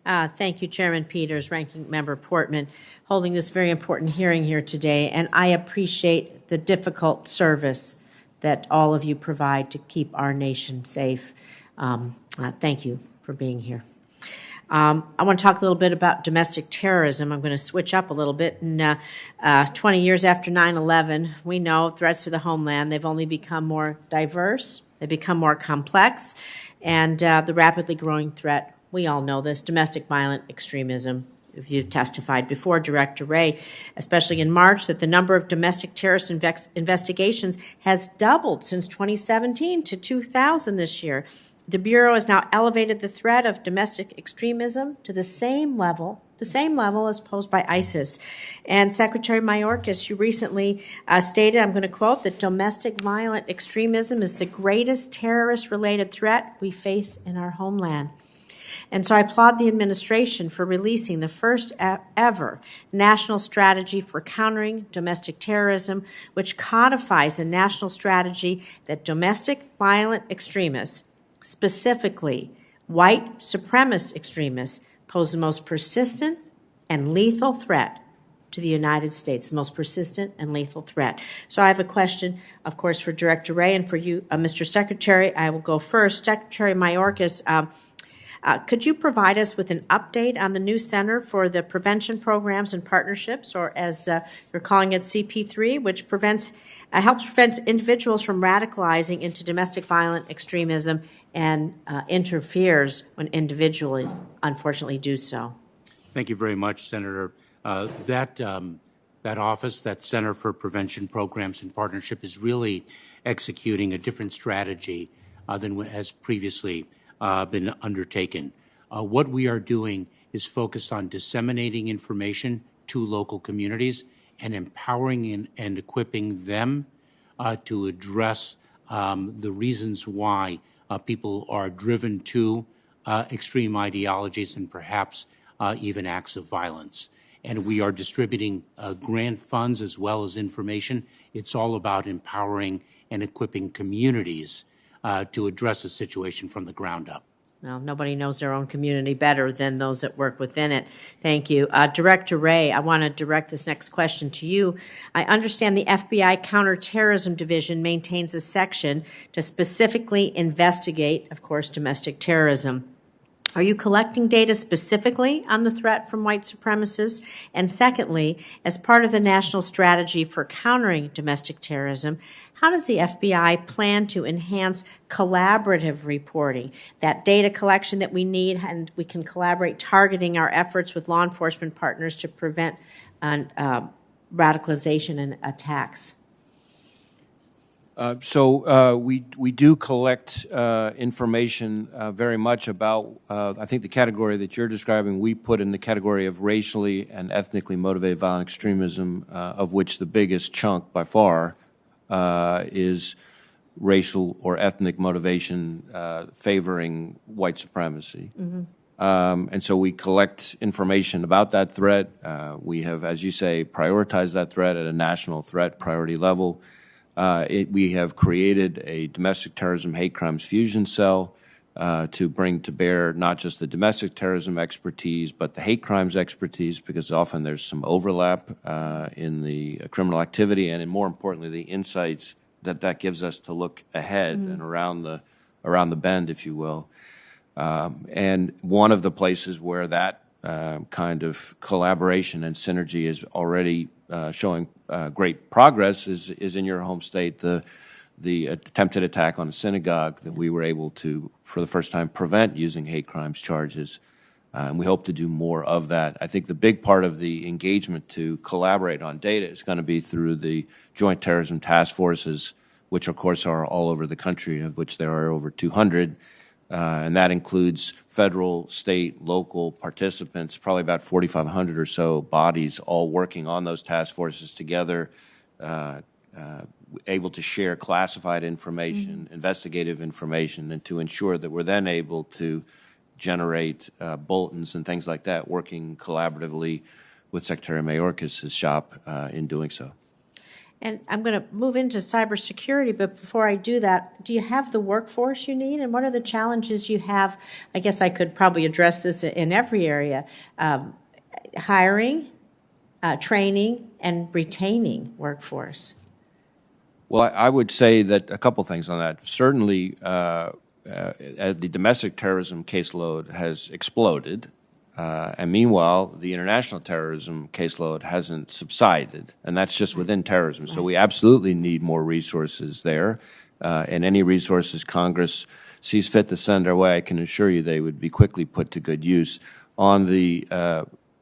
Thank you, Chairman Peters, Ranking Member Portman, holding this very important hearing here today. And I appreciate the difficult service that all of you provide to keep our nation safe. Thank you for being here. I want to talk a little bit about domestic terrorism. I'm going to switch up a little bit. 20 years after 9/11, we know threats to the homeland, they've only become more diverse, they become more complex, and the rapidly growing threat, we all know this, domestic violent extremism. If you testified before, Director Wray, especially in March, that the number of domestic terrorist investigations has doubled since 2017 to 2,000 this year. The Bureau has now elevated the threat of domestic extremism to the same level as posed by ISIS. And Secretary Mayorkas, you recently stated, I'm going to quote, that domestic violent extremism is the greatest terrorist-related threat we face in our homeland. And so I applaud the administration for releasing the first ever national strategy for countering domestic terrorism, which codifies a national strategy that domestic violent extremists, specifically white supremacist extremists, pose the most persistent and lethal threat to the United States, the most persistent and lethal threat. So I have a question, of course, for Director Wray and for you, Mr. Secretary. I will go first. Secretary Mayorkas, could you provide us with an update on the new Center for the Prevention Programs and Partnerships, or as you're calling it, CP3, which helps prevent individuals from radicalizing into domestic violent extremism and interferes when individuals unfortunately do so? Thank you very much, Senator. That office, that Center for Prevention Programs and Partnership, is really executing a different strategy than has previously been undertaken. What we are doing is focused on disseminating information to local communities and empowering and equipping them to address the reasons why people are driven to extreme ideologies and perhaps even acts of violence. And we are distributing grant funds as well as information. It's all about empowering and equipping communities to address a situation from the ground up. Well, nobody knows their own community better than those that work within it. Thank you. Director Wray, I want to direct this next question to you. I understand the FBI Counterterrorism Division maintains a section to specifically investigate, of course, domestic terrorism. Are you collecting data specifically on the threat from white supremacists? And secondly, as part of the national strategy for countering domestic terrorism, how does the FBI plan to enhance collaborative reporting, that data collection that we need, and we can collaborate targeting our efforts with law enforcement partners to prevent radicalization and attacks? We do collect information very much about, I think the category that you're describing, we put in the category of racially and ethnically motivated violent extremism, of which the biggest chunk by far is racial or ethnic motivation favoring white supremacy. Mm-hmm. And so we collect information about that threat. We have, as you say, prioritized that threat at a national threat priority level. We have created a domestic terrorism hate crimes fusion cell to bring to bear not just the domestic terrorism expertise, but the hate crimes expertise, because often there's some overlap in the criminal activity and, more importantly, the insights that gives us to look ahead and around the bend, if you will. And one of the places where that kind of collaboration and synergy is already showing great progress is in your home state, the attempted attack on a synagogue that we were able to, for the first time, prevent using hate crimes charges. And we hope to do more of that. I think the big part of the engagement to collaborate on data is going to be through the Joint Terrorism Task Forces, which, of course, are all over the country, of which there are over 200. And that includes federal, state, local participants, probably about 4,500 or so bodies all working on those task forces together, able to share classified information, investigative information, and to ensure that we're then able to generate bulletins and things like that, working collaboratively with Secretary Mayorkas' shop in doing so. And I'm going to move into cybersecurity, but before I do that, do you have the workforce you need, and what are the challenges you have? I guess I could probably address this in every area. Hiring, training, and retaining workforce. Well, I would say that a couple things on that. Certainly, the domestic terrorism caseload has exploded, and meanwhile, the international terrorism caseload hasn't subsided, and that's just within terrorism. So we absolutely need more resources there, and any resources Congress sees fit to send our way, I can assure you they would be quickly put to good use. On the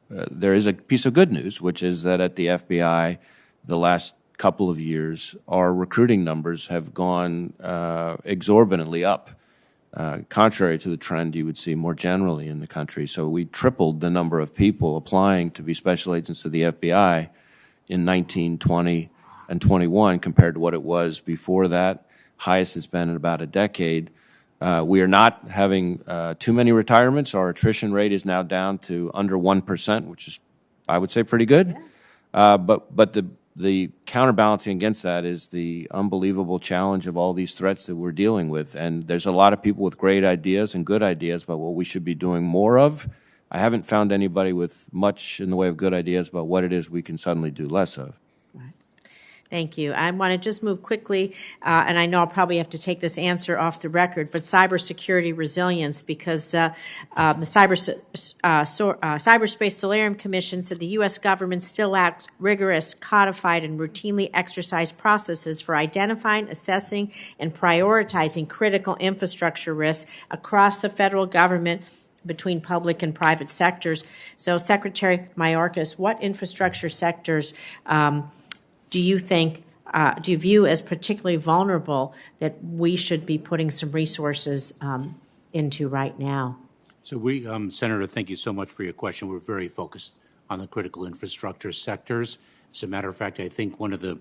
there is a piece of good news, which is that at the FBI, the last couple of years, our recruiting numbers have gone exorbitantly up, contrary to the trend you would see more generally in the country. So we tripled the number of people applying to be special agents of the FBI in 19, 20, and 21 compared to what it was before that. Highest it's been in about a decade. We are not having too many retirements. Our attrition rate is now down to under 1%, which is, I would say, pretty good. Yeah. But the counterbalancing against that is the unbelievable challenge of all these threats that we're dealing with. And there's a lot of people with great ideas and good ideas about what we should be doing more of. I haven't found anybody with much in the way of good ideas about what it is we can suddenly do less of. Thank you. I want to just move quickly, and I know I'll probably have to take this answer off the record, but cybersecurity resilience, because the Cyberspace Solarium Commission said the U.S. government still lacks rigorous, codified, and routinely exercised processes for identifying, assessing, and prioritizing critical infrastructure risks across the federal government between public and private sectors. So, Secretary Mayorkas, what infrastructure sectors do you view as particularly vulnerable that we should be putting some resources into right now? So Senator, thank you so much for your question. We're very focused on the critical infrastructure sectors. As a matter of fact, I think one of the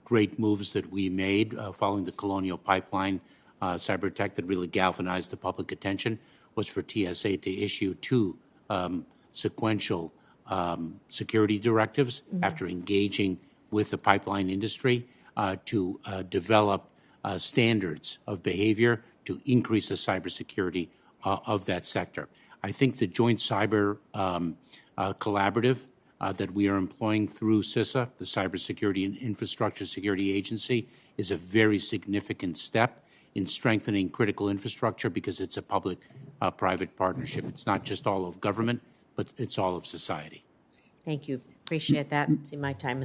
great moves that we made following the Colonial Pipeline cyber attack that really galvanized the public attention was for TSA to issue two sequential security directives after engaging with the pipeline industry to develop standards of behavior to increase the cybersecurity of that sector. I think the joint cyber collaborative that we are employing through CISA, the Cybersecurity and Infrastructure Security Agency, is a very significant step in strengthening critical infrastructure because it's a public-private partnership. It's not just all of government, but it's all of society. Thank you. Appreciate that. See, my time is up.